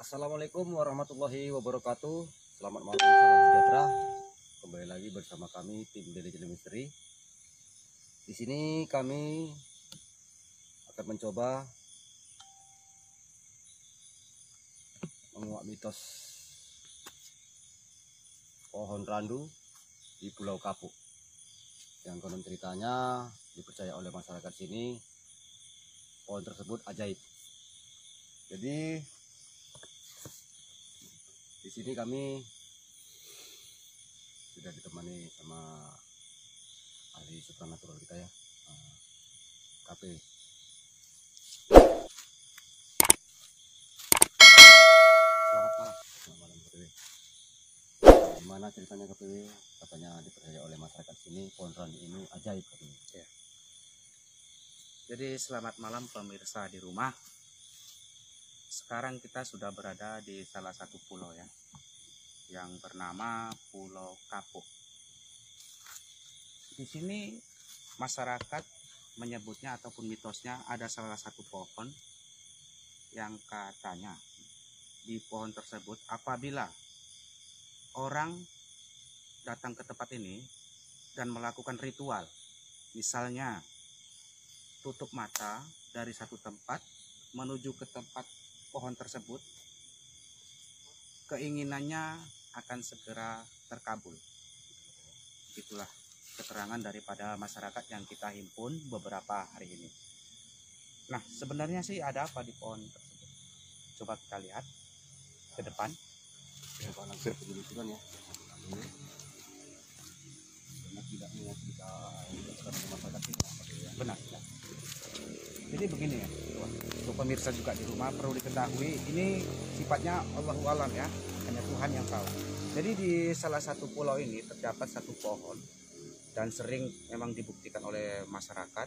Assalamualaikum warahmatullahi wabarakatuh. Selamat malam, salam sejahtera. Kembali lagi bersama kami tim Daily Channel Misteri. Di sini kami akan mencoba menguak mitos pohon randu di Pulau Kapuk. Yang konon ceritanya dipercaya oleh masyarakat sini pohon tersebut ajaib. Jadi di sini kami sudah ditemani sama ahli supranatural kita ya, KP. Selamat malam. Selamat malam KPW. Gimana ceritanya KPW? Katanya dipercaya oleh masyarakat sini pohon randu ini ajaib KPW. Ya. Jadi selamat malam pemirsa di rumah. Sekarang kita sudah berada di salah satu pulau ya, yang bernama Pulau Kapuk. Di sini masyarakat menyebutnya ataupun mitosnya ada salah satu pohon yang katanya di pohon tersebut apabila orang datang ke tempat ini dan melakukan ritual, misalnya tutup mata dari satu tempat menuju ke tempat pohon tersebut, keinginannya akan segera terkabul. Itulah keterangan daripada masyarakat yang kita himpun beberapa hari ini. Nah, sebenarnya sih ada apa di pohon tersebut? Coba kita lihat ke depan. Ya, Pak, langsung penelusuran ya. Karena tidak kita masyarakat ini. Benar. Jadi begini ya, untuk pemirsa juga di rumah perlu diketahui ini sifatnya Allahu alam ya, hanya Tuhan yang tahu. Jadi di salah satu pulau ini terdapat satu pohon dan sering memang dibuktikan oleh masyarakat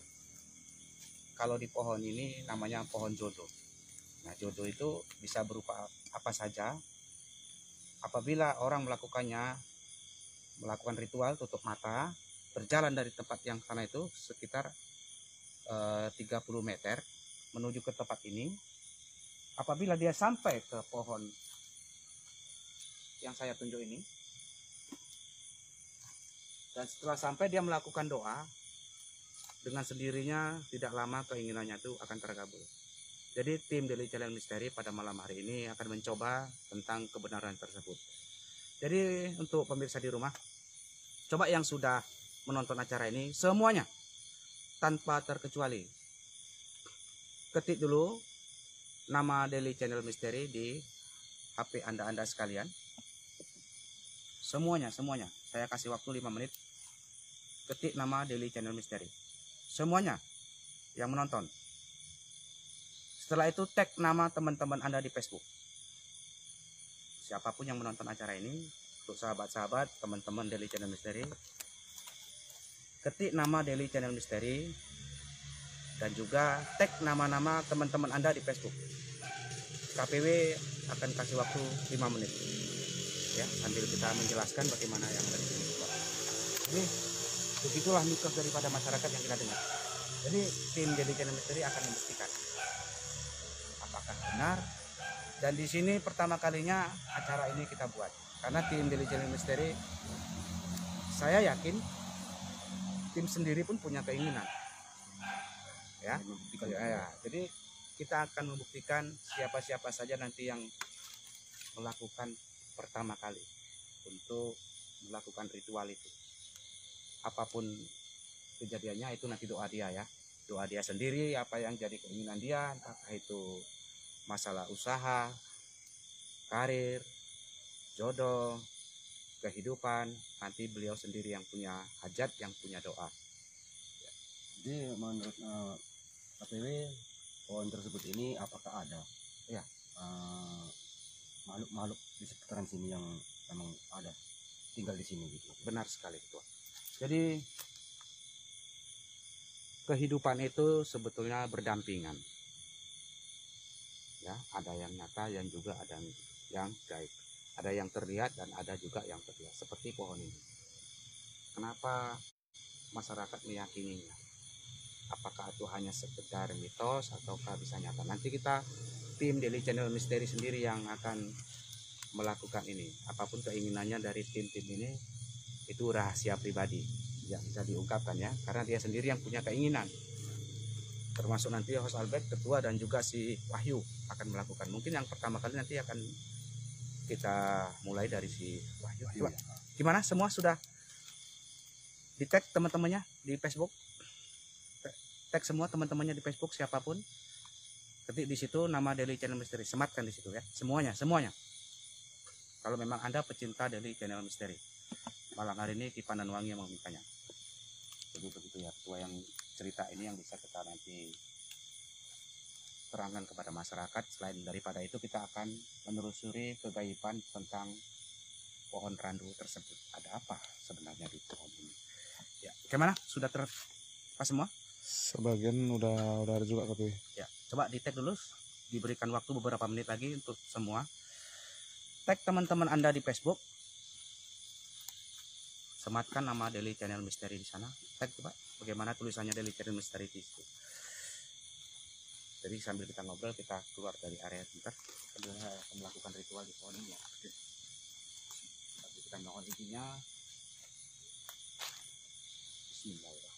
kalau di pohon ini namanya pohon jodoh. Nah, jodoh itu bisa berupa apa saja. Apabila orang melakukan ritual tutup mata, berjalan dari tempat yang sana itu sekitar 30 meter menuju ke tempat ini. Apabila dia sampai ke pohon yang saya tunjuk ini, dan setelah sampai dia melakukan doa, dengan sendirinya tidak lama keinginannya itu akan terkabul. Jadi tim Daily Channel Misteri pada malam hari ini akan mencoba tentang kebenaran tersebut. Jadi untuk pemirsa di rumah, coba yang sudah menonton acara ini semuanya tanpa terkecuali ketik dulu nama Daily Channel Misteri di HP Anda sekalian. Semuanya. Saya kasih waktu 5 menit. Ketik nama Daily Channel Misteri. Semuanya yang menonton. Setelah itu tag nama teman-teman Anda di Facebook. Siapapun yang menonton acara ini, untuk sahabat-sahabat, teman-teman Daily Channel Misteri, ketik nama Daily Channel Misteri dan juga tag nama-nama teman-teman Anda di Facebook. KPW akan kasih waktu 5 menit ya, sambil kita menjelaskan bagaimana yang ada di sini. Jadi begitulah mitos daripada masyarakat yang kita dengar. Jadi tim Daily Channel Misteri akan membuktikan apakah benar, dan di sini pertama kalinya acara ini kita buat karena tim Daily Channel Misteri, saya yakin tim sendiri pun punya keinginan ya, jadi kita akan membuktikan siapa-siapa saja nanti yang melakukan pertama kali untuk melakukan ritual itu. Apapun kejadiannya itu nanti doa dia ya, doa dia sendiri, apa yang jadi keinginan dia, apakah itu masalah usaha, karir, jodoh, kehidupan, nanti beliau sendiri yang punya hajat, yang punya doa. Jadi menurut KPW pohon tersebut ini apakah ada Ya, makhluk-makhluk di sekitaran sini yang memang ada tinggal di sini gitu? benar sekali itu. Jadi kehidupan itu sebetulnya berdampingan. Ya, ada yang nyata, yang juga ada yang gaib. Ada yang terlihat dan ada juga yang terlihat. Seperti pohon ini. Kenapa masyarakat meyakininya? apakah itu hanya sekedar mitos ataukah bisa nyata. Nanti kita tim Daily Channel Misteri sendiri yang akan melakukan ini. Apapun keinginannya dari tim-tim ini itu rahasia pribadi yang bisa diungkapkan ya, karena dia sendiri yang punya keinginan. Termasuk nanti host Albert, ketua, dan juga si Wahyu akan melakukan. Mungkin yang pertama kali nanti akan kita mulai dari si Wahyu. Coba, gimana, semua sudah di tag teman-temannya di Facebook? Tag semua teman-temannya di Facebook, siapapun ketik di situ nama Daily Channel Misteri, sematkan di situ ya, semuanya. Kalau memang Anda pecinta Daily Channel Misteri. Malam hari ini Ki Pandanwangi yang memintanya. Jadi begitu ya, ketua, yang cerita ini yang bisa kita nanti terangkan kepada masyarakat. Selain daripada itu, kita akan menelusuri kegaiban tentang pohon randu tersebut. Ada apa sebenarnya di pohon ini? Ya, bagaimana? Sudah terpas semua? Sebagian udah ada juga KPW. Ya, coba di tag dulu. Diberikan waktu beberapa menit lagi untuk semua. Tag teman-teman Anda di Facebook. Sematkan nama Daily Channel Misteri di sana. Tag coba bagaimana tulisannya Daily Channel Misteri di situ. Jadi sambil kita ngobrol, kita keluar dari area sebentar. Kita akan melakukan ritual di pohon ini ya. Tapi kita mohon izinnya. Bismillahirrahmanirrahim.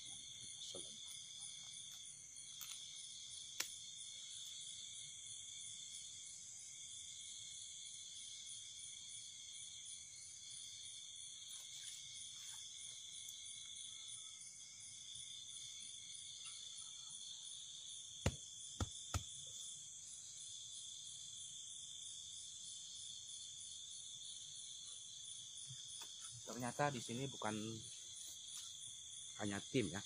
Ternyata di sini bukan hanya tim ya,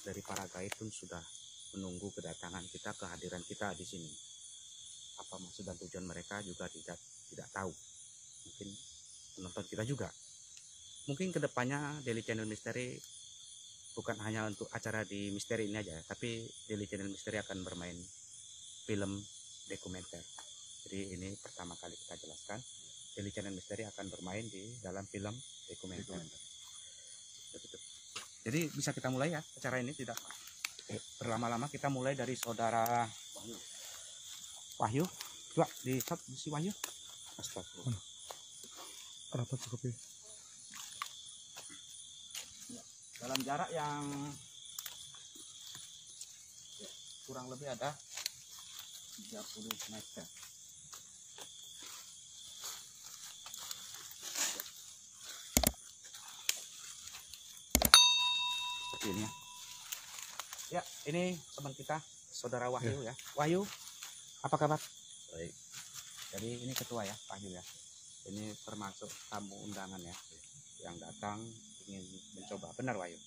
dari para gaib pun sudah menunggu kedatangan kita, kehadiran kita di sini. Apa maksud dan tujuan mereka juga tidak tahu. Mungkin penonton kita juga. Mungkin kedepannya Daily Channel Misteri bukan hanya untuk acara di misteri ini aja, tapi Daily Channel Misteri akan bermain film dokumenter. Jadi ini pertama kali kita jelaskan. Daily Channel Misteri akan bermain di dalam film dokumenter. Jadi bisa kita mulai ya acara ini, tidak berlama-lama. Kita mulai dari saudara Wahyu. Coba di stop si Wahyu. Astagfirullah. Rapat KPW. Dalam jarak yang kurang lebih ada 30 meter. Ini ya, ini teman kita saudara Wahyu ya. Wahyu, apa kabar? Baik. Jadi ini ketua ya, Wahyu ya. Ini termasuk tamu undangan ya, yang datang ingin mencoba. Benar Wahyu?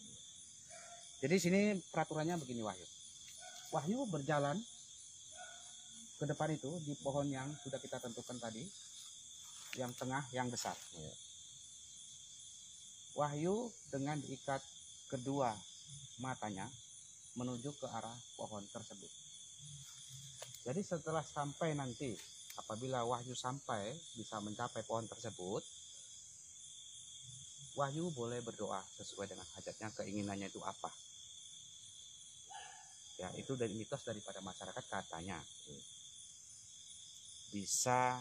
Jadi sini peraturannya begini Wahyu. Wahyu berjalan ke depan itu di pohon yang sudah kita tentukan tadi, yang tengah, yang besar. Wahyu dengan diikat kedua matanya menuju ke arah pohon tersebut. Jadi setelah sampai nanti, apabila Wahyu sampai bisa mencapai pohon tersebut, Wahyu boleh berdoa sesuai dengan hajatnya, keinginannya itu apa. Ya, itu dari mitos daripada masyarakat, katanya bisa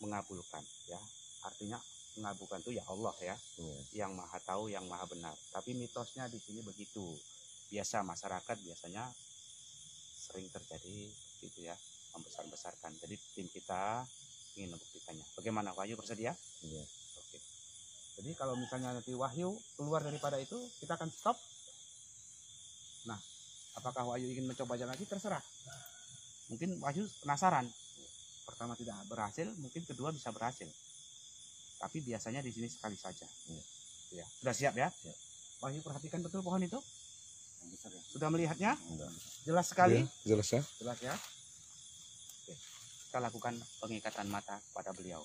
mengabulkan ya. Artinya mengabulkan itu ya Allah ya, yang maha tahu, yang maha benar. Tapi mitosnya di sini begitu. Biasa masyarakat biasanya sering terjadi gitu ya, membesar-besarkan. Jadi tim kita ingin membuktikannya. Bagaimana Wahyu, bersedia? Iya. Oke. Jadi kalau misalnya nanti Wahyu keluar daripada itu, kita akan stop. Nah, apakah Wahyu ingin mencoba jalan lagi? Terserah. Mungkin Wahyu penasaran. Pertama tidak berhasil, mungkin kedua bisa berhasil. Tapi biasanya di sini sekali saja. Ya. Sudah siap ya? Siap. Wahyu perhatikan betul pohon itu. Yang besar ya. Sudah melihatnya? Enggak. Jelas sekali. Ya, jelas ya. Jelas ya. Oke. Kita lakukan pengikatan mata pada beliau.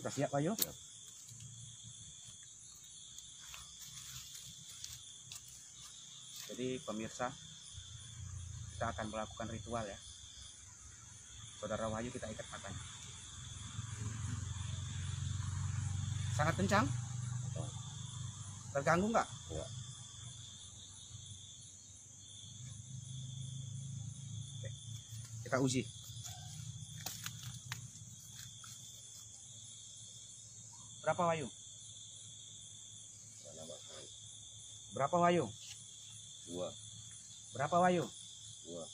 Sudah siap Wahyu? Siap. Jadi Jadi pemirsa, kita akan melakukan ritual ya. Saudara Wahyu kita ikat matanya. Sangat kencang? Terganggu nggak? Enggak. Oke. Kita uji. Berapa Wahyu? Berapa Wahyu? 2. Berapa Wahyu? 2.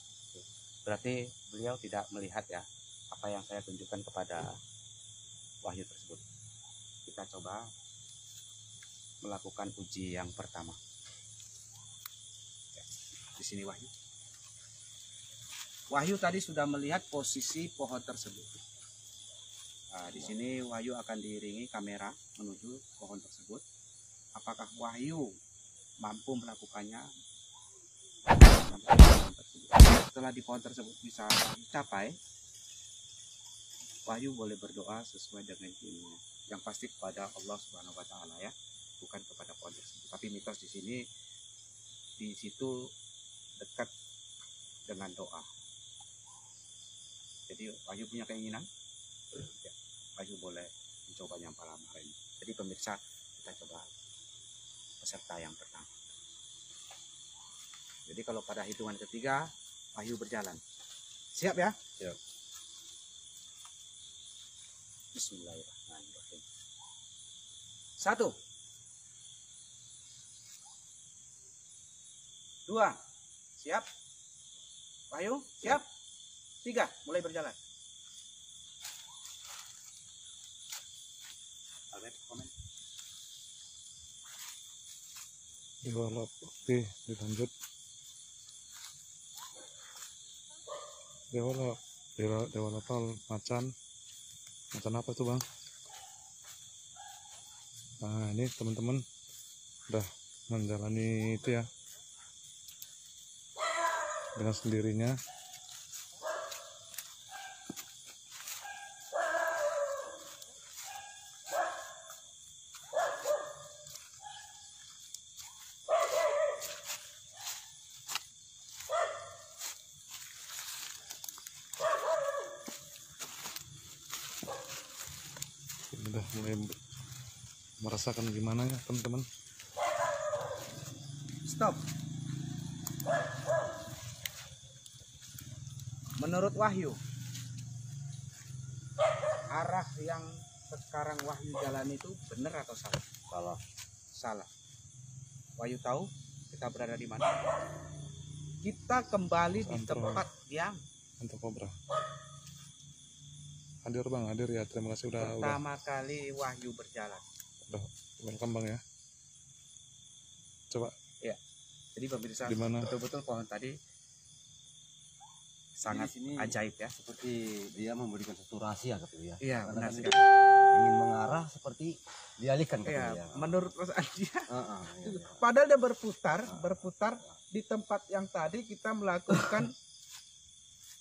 Berarti beliau tidak melihat ya apa yang saya tunjukkan kepada Wahyu tersebut. Kita coba melakukan uji yang pertama. Ya, di sini Wahyu. Wahyu tadi sudah melihat posisi pohon tersebut. Nah, di sini Wahyu akan diiringi kamera menuju pohon tersebut. Apakah Wahyu mampu melakukannya? Setelah di pohon tersebut bisa dicapai, Wahyu boleh berdoa sesuai dengan ilmunya. Yang pasti kepada Allah Subhanahu wa taala ya, bukan kepada pohon tersebut. Tapi mitos di sini di situ dekat dengan doa. Jadi Wahyu punya keinginan, ya, Wahyu boleh mencobanya malam hari ini. Jadi pemirsa, kita coba peserta yang pertama. Jadi kalau pada hitungan ketiga Wahyu berjalan. Siap ya? Siap. Bismillahirrahmanirrahim. 1, 2, siap. Wahyu, siap. 3, mulai berjalan. Albert, komen. Develop. Oke, dilanjut. Developal macan apa tuh bang? Nah ini teman-teman udah menjalani itu ya dengan sendirinya. Udah mulai merasakan gimana ya teman-teman. Stop. Menurut Wahyu, arah yang sekarang Wahyu jalan itu benar atau salah? Salah. Salah. Wahyu tahu kita berada di mana? Kita kembali di tempat yang Untuk Cobra. Hadir bang, hadir ya. Terima kasih udah pertama kali Wahyu berjalan. welcome bang ya. Coba Jadi pemirsa, di mana? betul-betul pohon tadi sangat Di sini ajaib ya. Seperti dia memberikan satu rahasia gitu ya. Iya, Karena benar kan sekali. dia ingin mengarah seperti dialihkan gitu Iya, ya. menurut perasaan dia. Iya. Padahal dia berputar di tempat yang tadi kita melakukan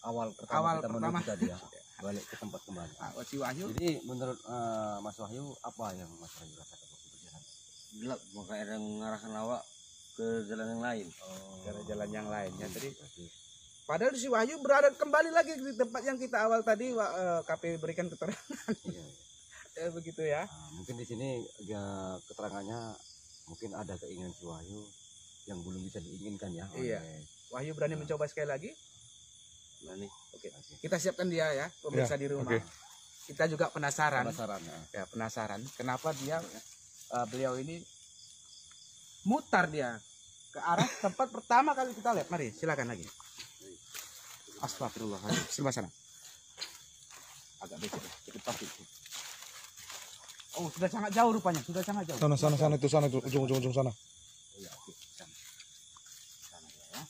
Awal pertama kita menuju tadi ya. Ya. Balik ke tempat kembali. Si Wahyu. Jadi menurut Mas Wahyu apa yang Mas Wahyu rasakan waktu berjalan? Gelap, makanya ada yang mengarahkan awak ke jalan yang lain. Cara jalan yang lain ya. Jadi Berarti padahal si Wahyu berada kembali lagi di tempat yang kita awal tadi KP berikan keterangan. iya. Begitu ya. Mungkin di sini ya, keterangannya mungkin ada keinginan si Wahyu yang belum bisa diinginkan ya. Iya. Wahyu berani mencoba sekali lagi. Berani. Oke. Kita siapkan dia ya, pemirsa di rumah. oke. Kita juga penasaran. Penasaran ya. Ya, penasaran kenapa dia beliau ini mutar dia ke arah tempat pertama kali kita lihat. Mari silakan lagi. Astagfirullahaladzim. Sebelah sana. Agak becek ya, sedikit pasti. Oh, sudah sangat jauh rupanya, sudah sangat jauh. Sana itu ujung sana. Oh, ya, oke. Sana. Sana ya.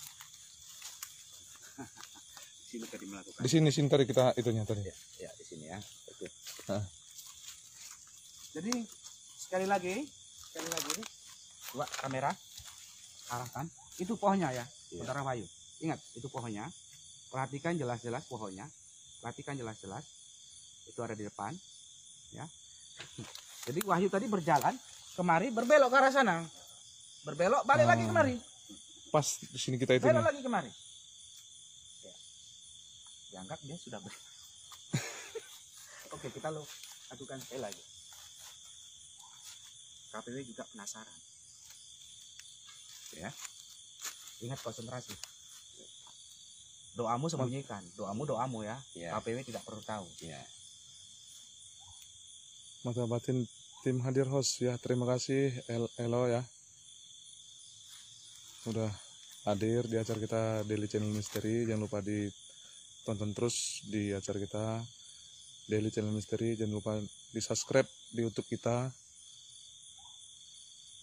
Di sini tadi melakukan. Di sini tadi kita itunya tadi. Ya, di sini ya. Oke. Hah. Jadi sekali lagi coba kamera arahkan. Itu pohonnya ya, Iya. Saudara Wahyu. Ingat, itu pohonnya. Perhatikan jelas-jelas pohonnya. Perhatikan jelas-jelas. Itu ada di depan, ya. Jadi Wahyu tadi berjalan kemari, berbelok ke arah sana. Berbelok, balik lagi kemari. Pas di sini kita Belok itunya. lagi kemari. Ya. Dianggap dia sudah Oke, kita lakukan sekali lagi. KPW juga penasaran. Ya. Ingat konsentrasi. Doamu sembunyikan. Doamu ya. Ya. KPW tidak perlu tahu. Ya. Mata batin tim hadir host ya, terima kasih Elo ya udah hadir di acara kita Daily Channel Misteri. Jangan lupa ditonton terus di acara kita Daily Channel Misteri. Jangan lupa di subscribe di YouTube kita,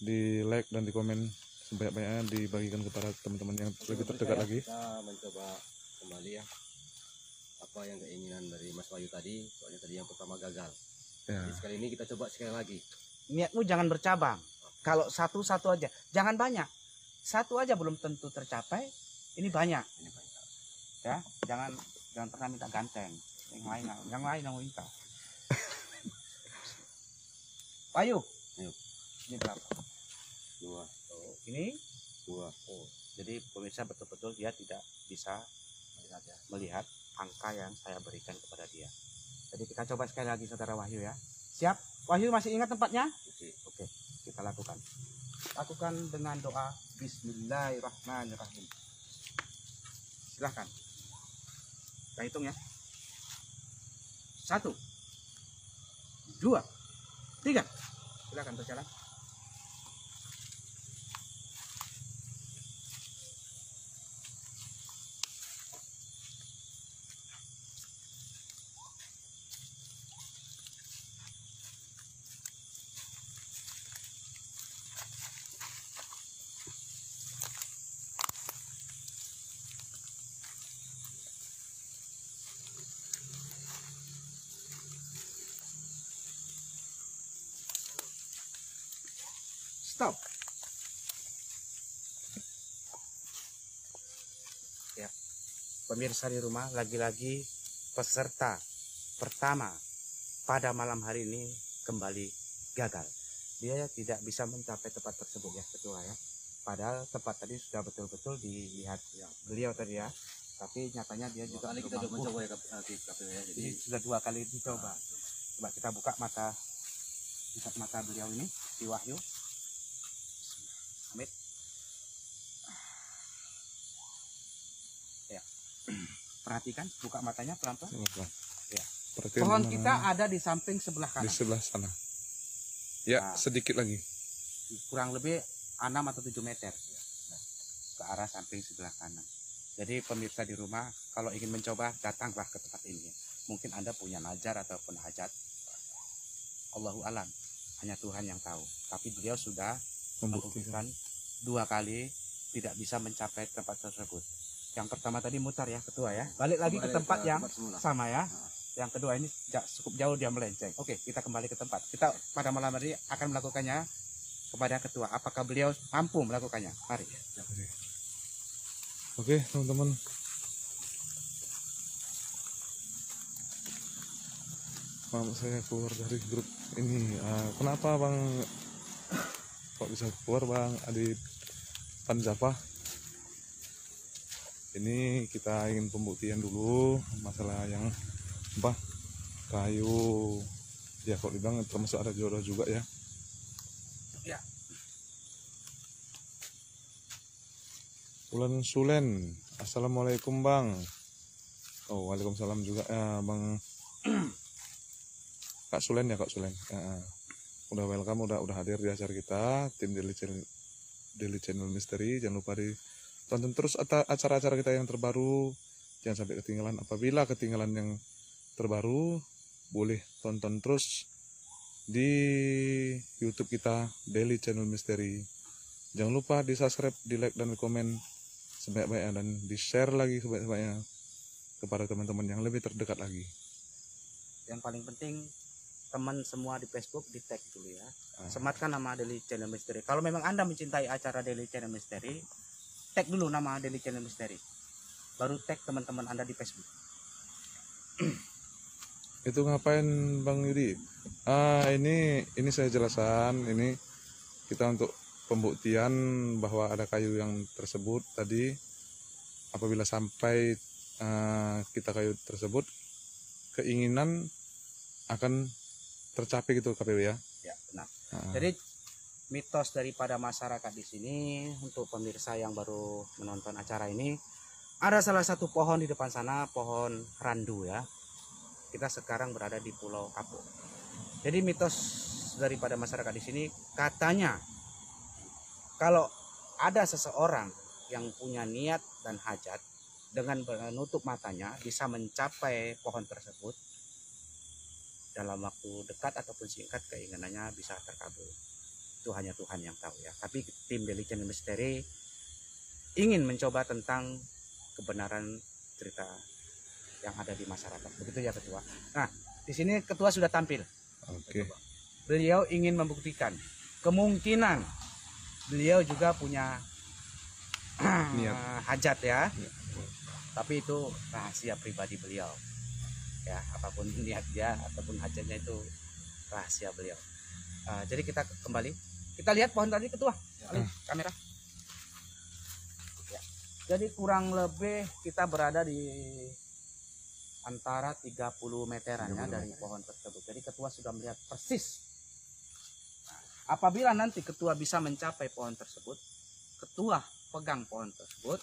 di like dan di komen sebanyak-banyaknya, dibagikan kepada teman-teman yang lebih terdekat lagi. Kita mencoba kembali ya apa yang keinginan dari Mas Wahyu tadi, soalnya tadi yang pertama gagal. Ya. Jadi sekali ini kita coba sekali lagi. Niatmu jangan bercabang. Kalau satu-satu aja, jangan banyak. Satu aja belum tentu tercapai, ini banyak. Ini banyak. Ya, jangan pernah minta ganteng. Yang lain yang minta. Ayo. Ayo. Ini berapa? 2. Ini 2. jadi pemirsa betul-betul dia tidak bisa melihat angka yang saya berikan kepada dia. Jadi kita coba sekali lagi saudara Wahyu ya. Siap? Wahyu masih ingat tempatnya? Oke, kita lakukan. Lakukan dengan doa Bismillahirrahmanirrahim. Silahkan. Kita hitung ya. 1, 2, 3. Silahkan berjalan. Stop. Ya, pemirsa di rumah, lagi-lagi peserta pertama pada malam hari ini kembali gagal. Dia tidak bisa mencapai tempat tersebut ya ketua ya. Padahal tempat tadi sudah betul-betul dilihat ya, beliau tadi ya. Tapi nyatanya dia juga Kali kita belum mampu. coba ya KPW ya. Jadi sudah 2 kali dicoba. Coba kita buka mata beliau ini di Wahyu. Amit. Ya. Perhatikan, buka matanya pelan-pelan. Ya. Perhatiin Pohon mana- kita ada di samping sebelah di kanan. sebelah sana. Ya, Nah. sedikit lagi. Kurang lebih 6 atau 7 meter ke arah samping sebelah kanan. Jadi pemirsa di rumah kalau ingin mencoba datanglah ke tempat ini. Mungkin Anda punya najar ataupun hajat. Allahu alam, hanya Tuhan yang tahu. Tapi beliau sudah Membuktikan. membuktikan 2 kali tidak bisa mencapai tempat tersebut. Yang pertama tadi mutar ya ketua ya. Balik lagi ke tempat yang semula. sama ya. Yang kedua ini cukup jauh dia melenceng. Oke, kita kembali ke tempat. Kita pada malam hari akan melakukannya kepada ketua. Apakah beliau mampu melakukannya? Mari. Oke, teman-teman. Maaf saya keluar dari grup ini. Kenapa Bang kok bisa keluar Bang Adit Panjapa? Ini kita ingin pembuktian dulu masalah yang apa kayu ya, kok dibilang termasuk ada jodoh juga ya. Ya. Bulan Sulen, assalamualaikum Bang. Oh, waalaikumsalam juga ya Bang. Kak Sulen ya, Kak Sulen. Udah welcome, udah hadir di acara kita tim Daily Channel Misteri. Jangan lupa ditonton terus acara-acara kita yang terbaru. Jangan sampai ketinggalan. Apabila ketinggalan yang terbaru, boleh tonton terus di YouTube kita Daily Channel Misteri. Jangan lupa di subscribe, di like dan di komen sebanyak-banyaknya, dan di share lagi sebanyak-banyaknya kepada teman-teman yang lebih terdekat lagi. Yang paling penting teman semua di Facebook di tag dulu ya. Sematkan nama Daily Channel Misteri. Kalau memang Anda mencintai acara Daily Channel Misteri, tag dulu nama Daily Channel Misteri. Baru tag teman-teman Anda di Facebook. Itu ngapain Bang Yudi? Ini saya jelaskan. Ini kita untuk pembuktian bahwa ada kayu yang tersebut tadi. Apabila sampai kita kayu tersebut, keinginan akan tercapai gitu KPW ya. Ya, benar. Ah, Jadi mitos daripada masyarakat di sini untuk pemirsa yang baru menonton acara ini, ada salah satu pohon di depan sana, pohon randu ya. Kita sekarang berada di Pulau Kapuk. Jadi mitos daripada masyarakat di sini katanya kalau ada seseorang yang punya niat dan hajat dengan menutup matanya bisa mencapai pohon tersebut dalam waktu dekat ataupun singkat, keinginannya bisa terkabul. Itu hanya Tuhan yang tahu ya. Tapi tim Daily Channel Misteri ingin mencoba tentang kebenaran cerita yang ada di masyarakat. Begitu ya Ketua. Nah, di sini Ketua sudah tampil. Oke. Beliau ingin membuktikan kemungkinan beliau juga punya Niat. hajat ya. Iya. Tapi itu rahasia pribadi beliau. Ya, apapun niat dia ataupun hajatnya itu rahasia beliau. Jadi kita kembali. Kita lihat pohon tadi Ketua. Alih kamera. Ya. Jadi kurang lebih kita berada di antara 30 meteran ya dari pohon tersebut. Jadi Ketua sudah melihat persis. Nah, apabila nanti Ketua bisa mencapai pohon tersebut, Ketua pegang pohon tersebut,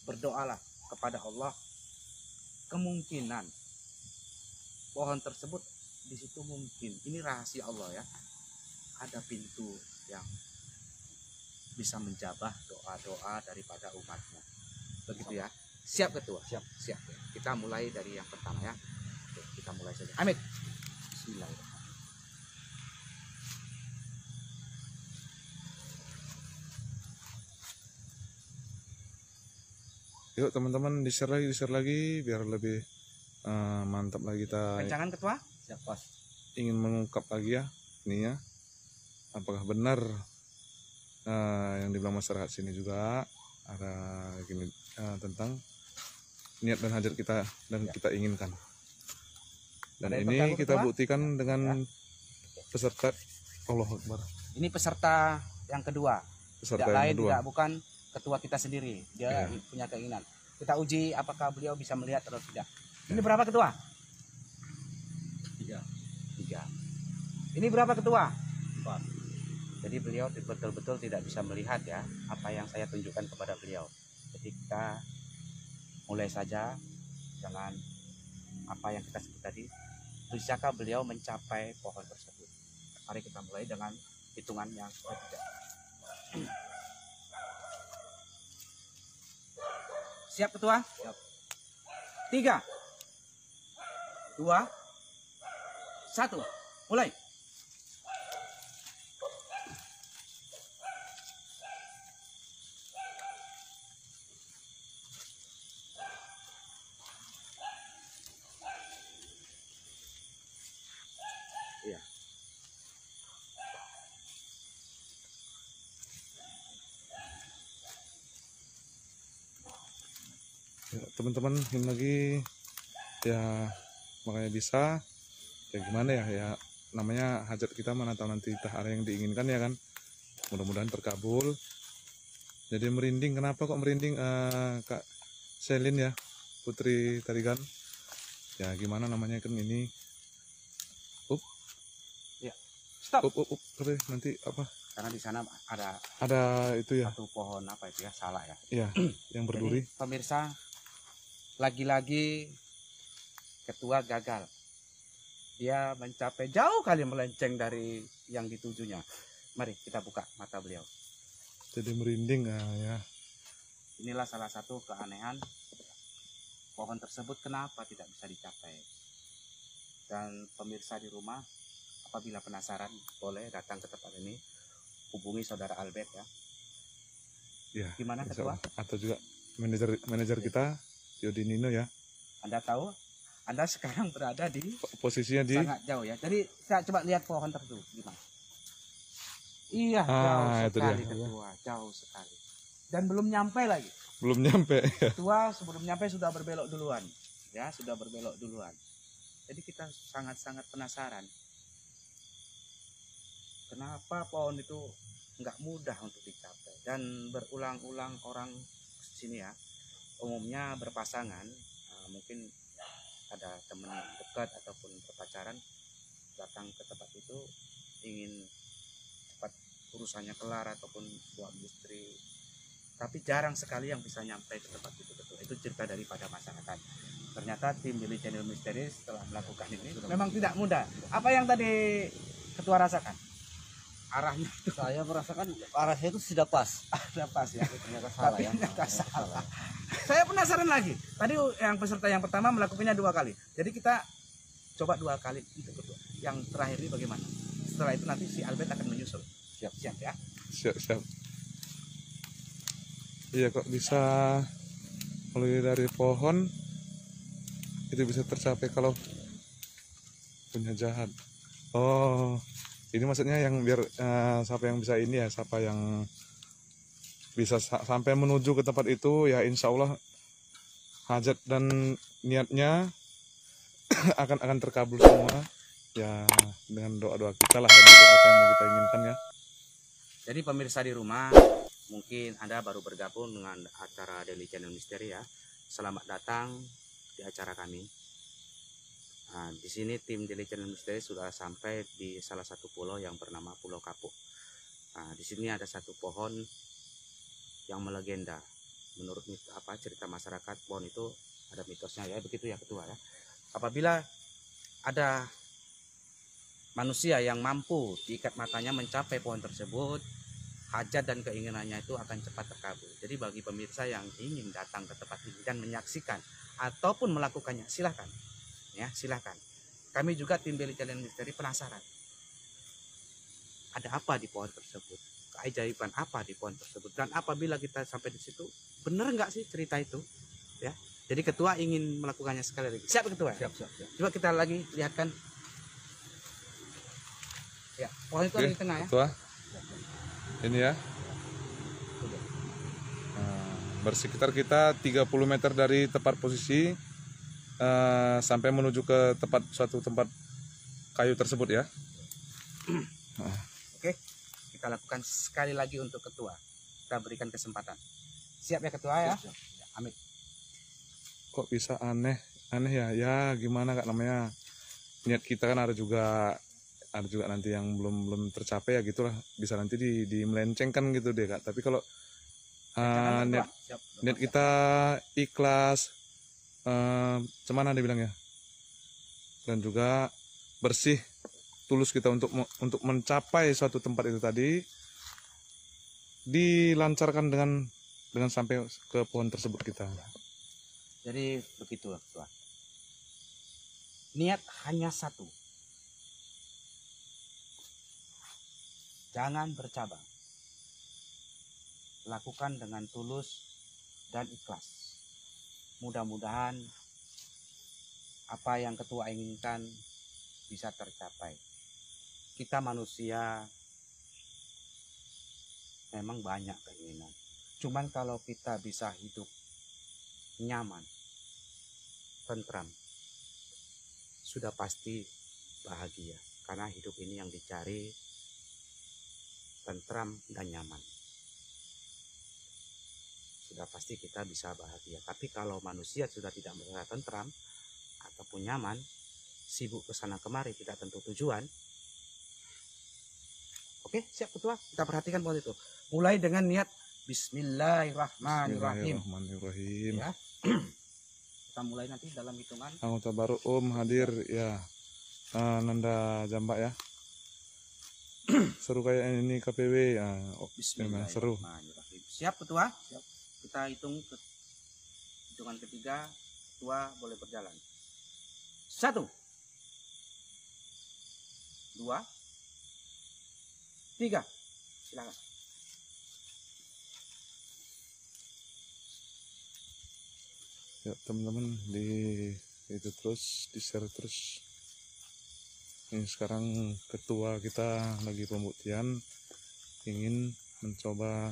berdoalah kepada Allah, kemungkinan pohon tersebut di situ mungkin, ini rahasia Allah ya, ada pintu yang bisa menjabah doa-doa daripada umatnya. Begitu ya. Siap Ketua? Siap. Siap. Kita mulai dari yang pertama ya. Oke, kita mulai saja. Amin. Bismillahirrahmanirrahim. Yuk teman-teman di-share lagi biar lebih mantap lagi kita Kencangan Ketua? Siap pas. ingin mengungkap lagi ya ini ya. Apakah benar yang dibilang masyarakat sini juga ada gini tentang niat dan hajat kita dan kita inginkan. Dan Ada yang ini terganggu, kita Ketua? buktikan dengan peserta Allah Akbar. Ini peserta yang kedua. Peserta Tidak yang lain, kedua. tidak bukan ketua kita sendiri. Dia Iya. punya keinginan. Kita uji apakah beliau bisa melihat atau tidak. Ini berapa Ketua? 3, 3. Ini berapa Ketua? 4. Jadi beliau betul-betul tidak bisa melihat ya apa yang saya tunjukkan kepada beliau. Jadi kita mulai saja dengan apa yang kita sebut tadi. Bisakah beliau mencapai pohon tersebut? Mari kita mulai dengan hitungan yang ketiga. Siap Ketua? Siap. 3, 2, 1, mulai. Iya. Ya, teman-teman ini lagi ya makanya bisa ya gimana ya namanya hajat kita mana tahu nanti entah ada yang diinginkan ya kan, mudah-mudahan terkabul. Jadi merinding, kenapa kok merinding Kak Selin ya, putri tadi kan ya gimana namanya kan ini Stop. Tapi nanti apa Karena di sana ada itu ya satu pohon apa itu ya, salah ya. ya yang berduri. Jadi, pemirsa, lagi-lagi ketua gagal. Dia mencapai jauh kali melenceng dari yang ditujunya. Mari kita buka mata beliau. Jadi merinding ya. Inilah salah satu keanehan pohon tersebut kenapa tidak bisa dicapai. Dan pemirsa di rumah, apabila penasaran boleh datang ke tempat ini, hubungi saudara Albert ya. Ya, Gimana insya Ketua? Allah. Atau juga manajer kita Yodi Nino ya, Anda tahu, Anda sekarang berada di posisinya di sangat jauh ya. Jadi saya coba lihat pohon tersebut gimana. Iya, Ah, jauh itu sekali dia. Ketua, jauh sekali. Dan belum nyampe lagi. belum nyampe. Ketua sebelum nyampe sudah berbelok duluan. Ya, sudah berbelok duluan. Jadi kita sangat-sangat penasaran. Kenapa pohon itu nggak mudah untuk dicapai. Dan berulang-ulang orang sini ya, umumnya berpasangan, mungkin ada teman dekat ataupun berpacaran datang ke tempat itu ingin cepat urusannya kelar ataupun suami istri, tapi jarang sekali yang bisa nyampe ke tempat itu. Betul, itu cerita daripada masyarakat. Ternyata tim Daily Channel Misteri setelah melakukan ini memang tidak mudah. Apa yang tadi ketua rasakan? Arahnya itu Saya merasakan arahnya itu sudah pas. ada pas ya. Ternyata salah Tapi ya. ternyata salah. Saya penasaran lagi. Tadi yang peserta yang pertama melakukannya 2 kali. Jadi kita coba 2 kali untuk kedua. Yang terakhir ini bagaimana? Setelah itu nanti si Albert akan menyusul. Siap ya. Siap. Iya, kok bisa mulai dari pohon itu bisa tercapai kalau punya jahat. Oh, ini maksudnya yang biar siapa yang bisa ini ya, siapa yang bisa sampai menuju ke tempat itu ya, insya Allah hajat dan niatnya akan terkabul semua ya, dengan doa-doa kita lah, dan juga apa yang mau kita inginkan ya. Jadi pemirsa di rumah, mungkin Anda baru bergabung dengan acara Daily Channel Misteri ya. Selamat datang di acara kami. Nah, di sini tim Daily Channel Misteri sudah sampai di salah satu pulau yang bernama Pulau Kapuk. Nah, di sini ada satu pohon yang melegenda. Menurut cerita masyarakat, pohon itu ada mitosnya ya, begitu ya ketua ya. Apabila ada manusia yang mampu diikat matanya mencapai pohon tersebut, hajat dan keinginannya itu akan cepat terkabul. Jadi bagi pemirsa yang ingin datang ke tempat ini dan menyaksikan ataupun melakukannya, silahkan ya, silahkan. Kami juga tim Daily Channel Misteri penasaran, ada apa di pohon tersebut, keajaiban apa di pohon tersebut, dan apabila kita sampai di situ, benar nggak sih cerita itu ya. Jadi ketua ingin melakukannya sekali lagi. Siap ketua? Siap. Coba kita lagi lihatkan ya, pohon itu ada di tengah ya. Ketua, ini ya. Bersekitar kita 30 meter dari tempat posisi sampai menuju ke suatu tempat kayu tersebut ya. Oke, kita lakukan sekali lagi untuk ketua. Kita berikan kesempatan. Siap ya ketua ya? Amit. Kok bisa aneh ya? Ya gimana Kak, namanya niat kita kan ada juga nanti yang belum tercapai ya, gitulah, bisa nanti di melencengkan gitu deh Kak. Tapi kalau niat kita ikhlas, cuman ada bilangnya, dan juga bersih, tulus kita untuk mencapai suatu tempat itu tadi, dilancarkan dengan sampai ke pohon tersebut kita. Jadi begitulah ketua. Niat hanya satu. Jangan bercabang. Lakukan dengan tulus dan ikhlas. Mudah-mudahan apa yang ketua inginkan bisa tercapai. Kita manusia memang banyak keinginan. Cuman kalau kita bisa hidup nyaman, tentram, sudah pasti bahagia. Karena hidup ini yang dicari tentram dan nyaman. Sudah pasti kita bisa bahagia. Tapi kalau manusia sudah tidak merasa tentram ataupun nyaman, sibuk ke sana kemari, tidak tentu tujuan. Oke, siap ketua. Kita perhatikan pohon itu. Mulai dengan niat Bismillahirrahmanirrahim. Bismillahirrahmanirrahim. Ya. Kita mulai nanti dalam hitungan. Anggota baru hadir ya. Nanda Jambak ya. Seru kayak ini KPW ya. Memang seru. Bismillahirrahmanirrahim. Siap ketua? Siap. Kita hitung hitungan ketiga, ketua boleh berjalan. 1, 2, 3. Silakan. Ya teman-teman, itu terus di share terus. Ini sekarang ketua kita lagi pembuktian, ingin mencoba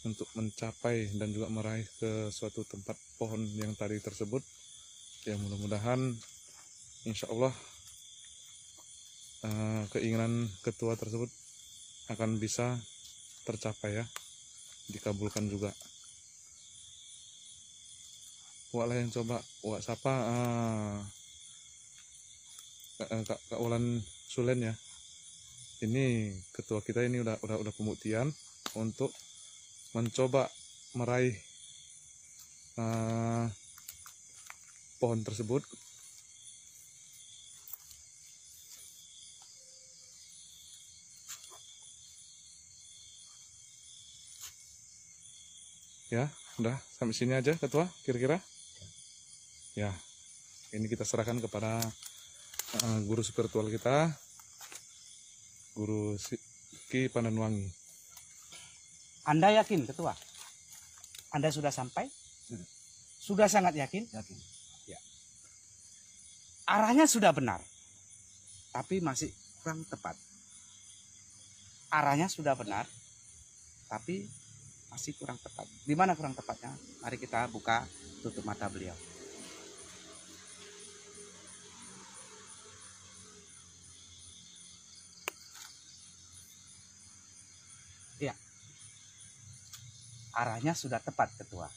untuk mencapai dan juga meraih ke suatu tempat pohon yang tadi tersebut. Ya mudah-mudahan insya Allah keinginan ketua tersebut akan bisa tercapai ya, dikabulkan juga. Wak lah yang coba, Wak siapa? Kak Ulan Sulen ya. Ini ketua kita ini udah pembuktian untuk mencoba meraih pohon tersebut. Ya, udah sampai sini aja ketua kira-kira. Ya, ini kita serahkan kepada guru spiritual kita, Guru Ki Pandanwangi. Anda yakin ketua? Anda sudah sampai? Sudah sangat yakin? Yakin. Ya. Arahnya sudah benar, tapi masih kurang tepat. Arahnya sudah benar, tapi masih kurang tepat. Di mana kurang tepatnya? Mari kita buka tutup mata beliau. Ya. Arahnya sudah tepat ketua.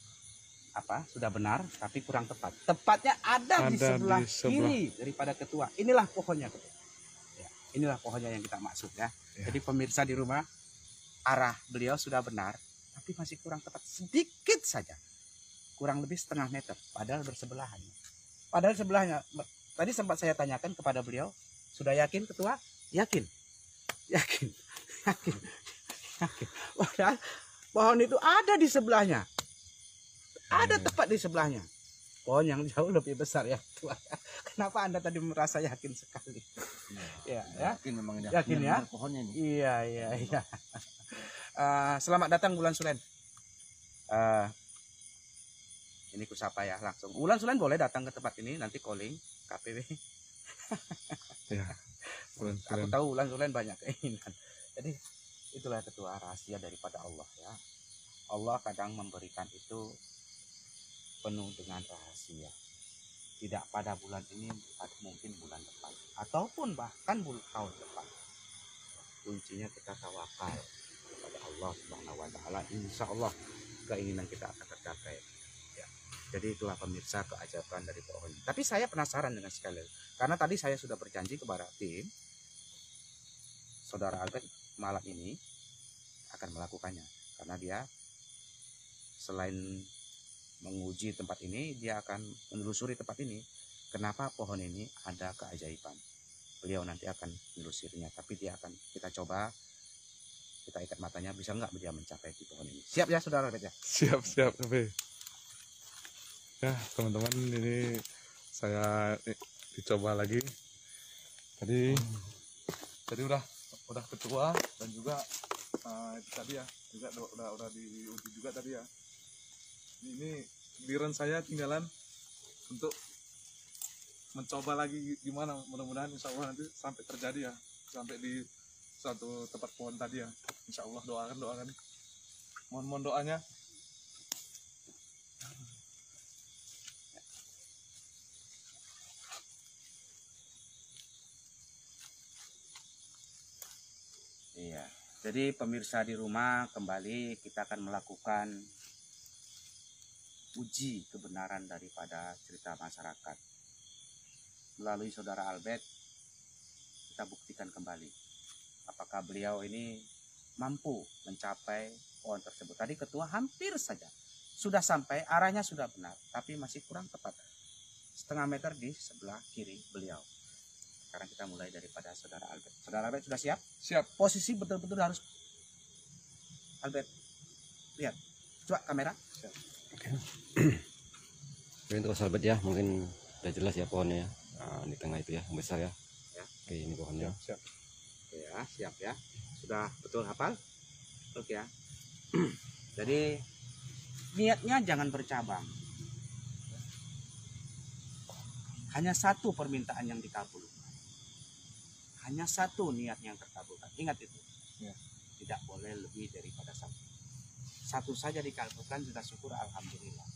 Apa? Sudah benar, tapi kurang tepat. Tepatnya ada di sebelah kiri daripada ketua. Inilah pohonnya ketua. Ya, inilah pohonnya yang kita maksud ya. Jadi pemirsa di rumah, arah beliau sudah benar, tapi masih kurang tepat sedikit saja. Kurang lebih setengah meter, padahal bersebelahan. Padahal sebelahnya, tadi sempat saya tanyakan kepada beliau, sudah yakin ketua? Yakin. Yakin. Yakin. Yakin. Padahal pohon itu ada di sebelahnya. Ada tepat di sebelahnya. Pohon yang jauh lebih besar ya ketua. Kenapa Anda tadi merasa yakin sekali? Ya, ya. Yakin memang Yakin ya? Pohonnya ini. Iya. Selamat datang Wulan Sulen. Ini kusapa ya langsung. Wulan Sulen boleh datang ke tempat ini, nanti calling KPW. Ya. Aku tahu Wulan Sulen banyak keinginan. Jadi itulah ketua rahasia daripada Allah ya. Allah kadang memberikan itu penuh dengan rahasia. Tidak pada bulan ini, mungkin bulan depan, ataupun bahkan tahun depan. Kuncinya kita tawakal kepada Allah Subhanahu wa taala. Insya Allah keinginan kita akan tercapai. Ya. Jadi itulah pemirsa keajaiban dari pohon. Tapi saya penasaran dengan sekali, karena tadi saya sudah berjanji kepada tim, saudara Albert malam ini akan melakukannya, karena dia selain menguji tempat ini, dia akan menelusuri tempat ini. Kenapa pohon ini ada keajaiban? Beliau nanti akan menelusurinya, tapi dia akan kita coba, kita ikat matanya, bisa nggak dia mencapai di pohon ini? Siap ya saudara Albert ya? Siap KP. Ya teman-teman, ini saya dicoba lagi. Tadi udah ketua dan juga itu tadi ya, juga udah diuji juga tadi ya. Ini giliran saya tinggalan untuk mencoba lagi gimana, mudah-mudahan insya Allah nanti sampai terjadi ya, sampai di satu tempat pohon tadi ya. Insya Allah doakan mohon doanya. Iya. Jadi pemirsa di rumah, kembali kita akan melakukan uji kebenaran daripada cerita masyarakat. Melalui saudara Albert, kita buktikan kembali apakah beliau ini mampu mencapai pohon tersebut. Tadi ketua hampir saja sudah sampai, arahnya sudah benar, tapi masih kurang tepat, setengah meter di sebelah kiri beliau. Sekarang kita mulai daripada saudara Albert. Saudara Albert sudah siap? Siap. Posisi betul-betul harus Albert lihat, coba kamera. Siap. Oke, untuk sahabat ya, mungkin udah jelas ya pohonnya ya. Nah, di tengah itu ya, yang besar ya. Ya. Oke, ini pohonnya. Siap. Ya, siap ya. Sudah betul hafal? Oke ya. Jadi niatnya jangan bercabang. Hanya satu permintaan yang dikabulkan. Hanya satu niat yang terkabulkan. Ingat itu. Ya. Tidak boleh lebih daripada satu. Satu saja dikabulkan, sudah syukur alhamdulillah.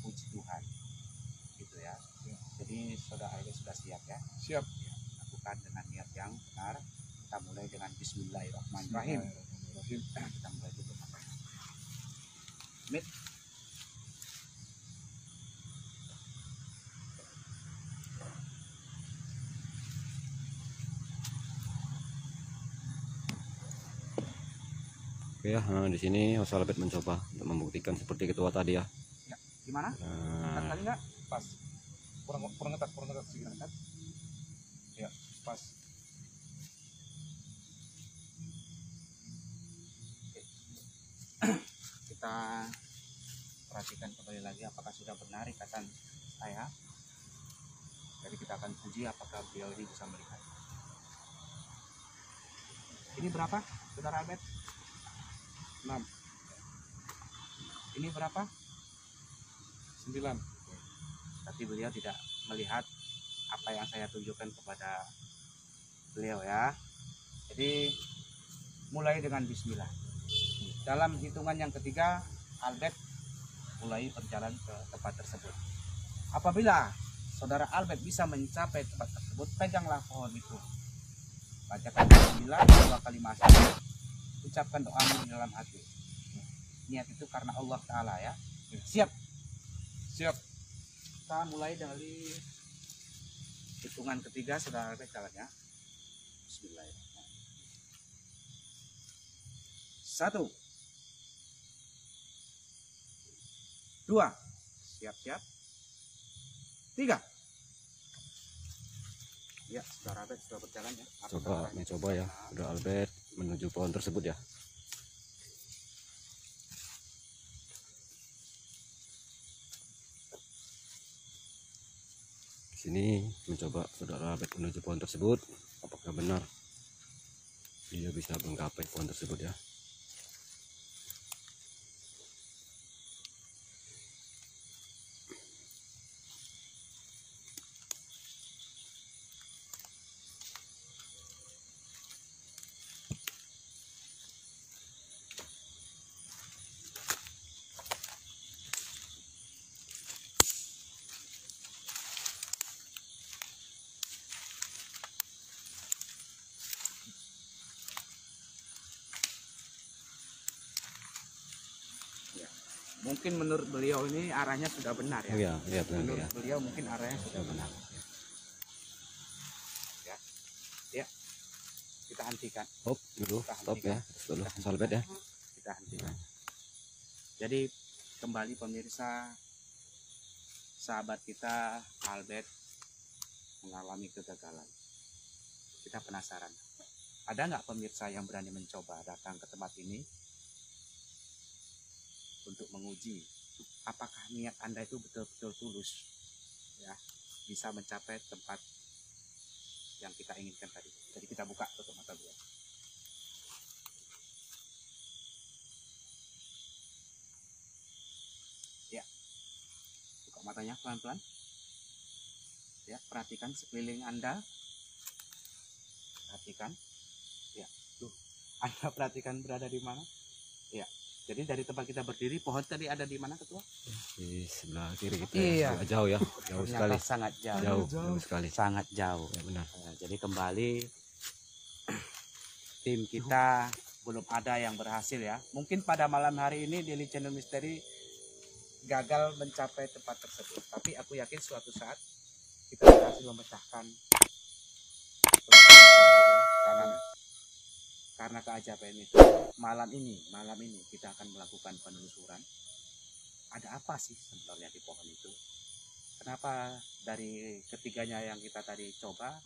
Puji Tuhan. Gitu ya. Jadi saudara ini sudah siap ya. Siap. Ya, lakukan dengan niat yang benar. Kita mulai dengan Bismillahirrahmanirrahim. Kita mulai dulu. Mit. Oke ya, nah, di sini Mas Albert mencoba untuk membuktikan seperti ketua tadi ya. Ya, gimana? Nah, Kali nggak? Pas. Kurang ngetat sedikit. Ya, pas. Kita perhatikan kembali lagi apakah sudah benar ikatan saya. Jadi kita akan uji apakah beliau ini bisa melihat. Ini berapa, saudara Albert? 6, Ini berapa? 9. Tapi beliau tidak melihat apa yang saya tunjukkan kepada beliau ya. Jadi mulai dengan bismillah. Dalam hitungan yang ketiga, Albert mulai berjalan ke tempat tersebut. Apabila saudara Albert bisa mencapai tempat tersebut, peganglah pohon itu. Bacakan bismillah 2 kali masuk. Ucapkan doamu di dalam hati. Niat itu karena Allah Ta'ala ya. Siap? Siap. Kita mulai dari hitungan ketiga, saudara Albert jalannya. Bismillahirrahmanirrahim. 1, 2, siap-siap. 3. Ya, saudara Albert sudah berjalan ya. mencoba ya, udah Albert menuju pohon tersebut ya. Di sini mencoba saudara Albert menuju pohon tersebut, apakah benar dia bisa menggapai pohon tersebut ya. Mungkin menurut beliau ini arahnya sudah benar ya. Iya, iya benar Menurut ya. beliau mungkin arahnya sudah benar. Ya, ya. Kita hentikan. Hop, dulu, stop ya, dulu Mas Albert ya. Kita hentikan. Jadi kembali pemirsa, sahabat kita Albert mengalami kegagalan. Kita penasaran, ada nggak pemirsa yang berani mencoba datang ke tempat ini untuk menguji apakah niat Anda itu betul-betul tulus ya, bisa mencapai tempat yang kita inginkan tadi. Jadi kita buka tutup mata beliau. Ya, buka matanya pelan-pelan. Ya, perhatikan sekeliling Anda. Perhatikan. Ya, tuh. Anda perhatikan berada di mana? Ya. Jadi dari tempat kita berdiri, pohon tadi ada di mana, Ketua? Di sebelah kiri kita Iya. ya. Agak jauh ya, jauh Ternyata sekali. sangat jauh. Jauh sekali. Sangat jauh. Ya benar. Jadi kembali tim kita belum ada yang berhasil ya. Mungkin pada malam hari ini Daily Channel Misteri gagal mencapai tempat tersebut. Tapi aku yakin suatu saat kita berhasil memecahkan karena keajaiban itu. Malam ini kita akan melakukan penelusuran. Ada apa sih sebenarnya di pohon itu? Kenapa dari ketiganya yang kita tadi coba